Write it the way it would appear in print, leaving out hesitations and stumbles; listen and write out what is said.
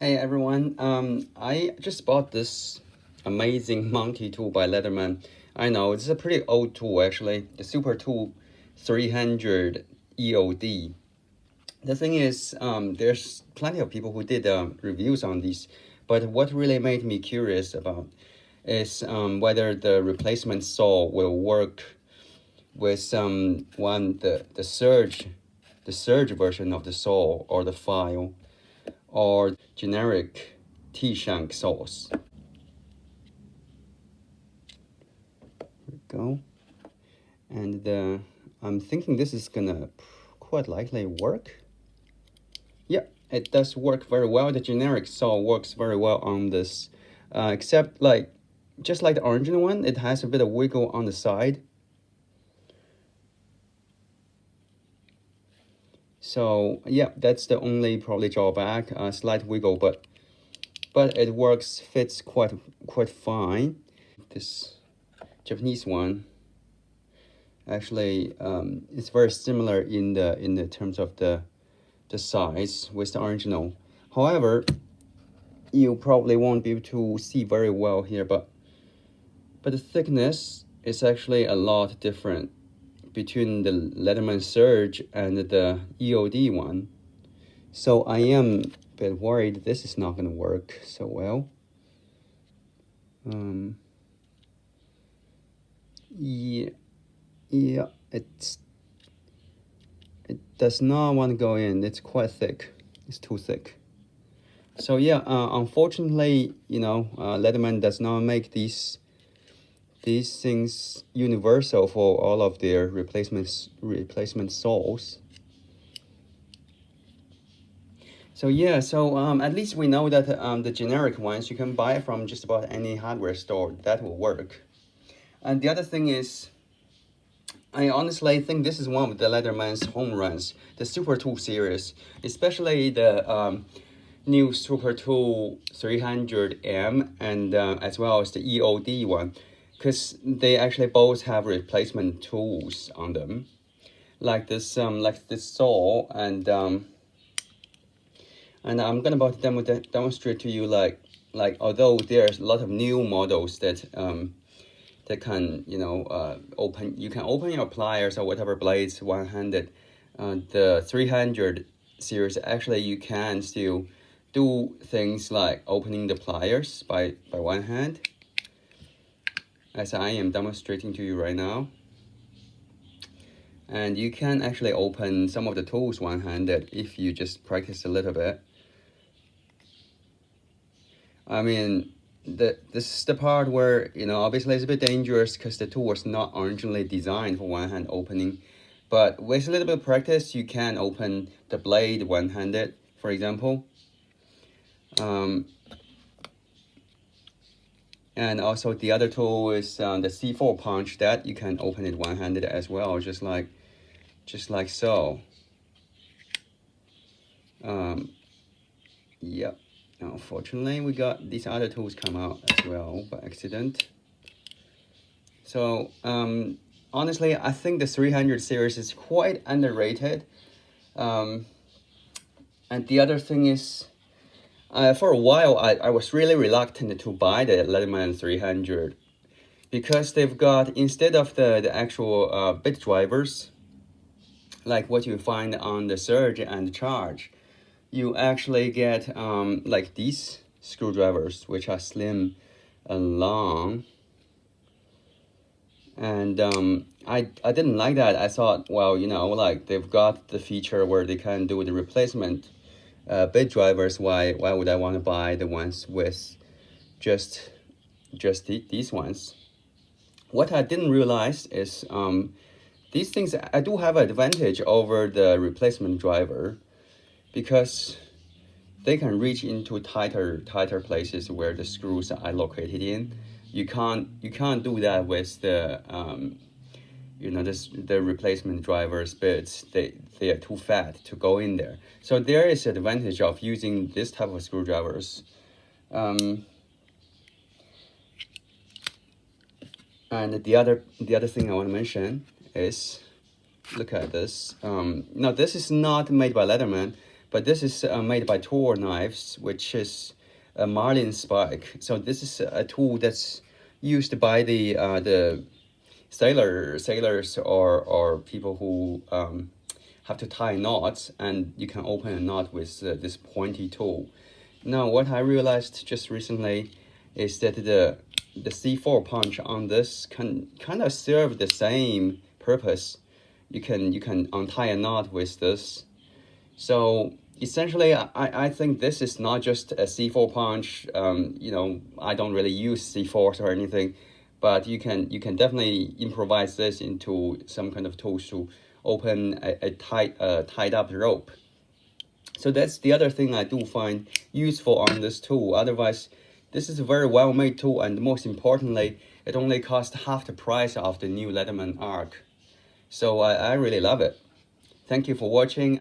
Hey everyone, I just bought this amazing multi-tool by Leatherman. I know, it's a pretty old tool actually, the SuperTool 300 EOD. The thing is, there's plenty of people who did reviews on these, but what really made me curious about is whether the replacement saw will work with the surge version of the saw or the file, or generic T-shank saws. There we go. And I'm thinking this is gonna quite likely work. Yeah, it does work very well. The generic saw works very well on this, except just like the original one, it has a bit of wiggle on the side. So yeah, that's the only probably drawback, slight wiggle, but it works, fits quite fine. This Japanese one actually it's very similar in the terms of the size with the original. However, you probably won't be able to see very well here, but the thickness is actually a lot different between the Leatherman Surge and the EOD one. So I am a bit worried this is not going to work so well. Yeah, it does not want to go in. It's quite thick. It's too thick. So yeah, unfortunately, Leatherman does not make these things universal for all of their replacement soles. So yeah, at least we know that the generic ones you can buy from just about any hardware store. That will work. And the other thing is, I honestly think this is one of the Leatherman's home runs, the SuperTool series, especially the new SuperTool 300M and as well as the EOD one, because they actually both have replacement tools on them, like this saw, and I'm gonna about to demonstrate to you like although there's a lot of new models that that can you can open your pliers or whatever blades one-handed. The 300 series, actually you can still do things like opening the pliers by one hand, as I am demonstrating to you right now. And you can actually open some of the tools one-handed if you just practice a little bit. I mean, this is the part where, obviously it's a bit dangerous because the tool was not originally designed for one-hand opening. But with a little bit of practice, you can open the blade one-handed, for example. And also the other tool is the C4 punch, that you can open it one-handed as well, just like so. Yep. Unfortunately, we got these other tools come out as well by accident. So honestly, I think the 300 series is quite underrated. And the other thing is, for a while, I was really reluctant to buy the Leatherman 300 because they've got, instead of the actual bit drivers, like what you find on the Surge and Charge, you actually get like these screwdrivers, which are slim and long. And I didn't like that. I thought, well, like they've got the feature where they can do the replacement bit drivers. Why would I want to buy the ones with just these ones? What I didn't realize is these things, I do have an advantage over the replacement driver, because they can reach into tighter places where the screws are located in. You can't do that with the the replacement drivers bits. They are too fat to go in there. So there is an advantage of using this type of screwdrivers. And the other thing I want to mention is, look at this. Now this is not made by Leatherman, but this is made by Toor knives, which is a marlin spike. So this is a tool that's used by the sailors or people who have to tie knots, and you can open a knot with this pointy tool. Now, what I realized just recently is that the C4 punch on this can kind of serve the same purpose. You can untie a knot with this. So essentially, I think this is not just a C4 punch. You know, I don't really use C4s or anything, but you can definitely improvise this into some kind of tools to open a tied up rope. So that's the other thing I do find useful on this tool. Otherwise, this is a very well-made tool, and most importantly, it only costs half the price of the new Leatherman Arck. So I really love it. Thank you for watching.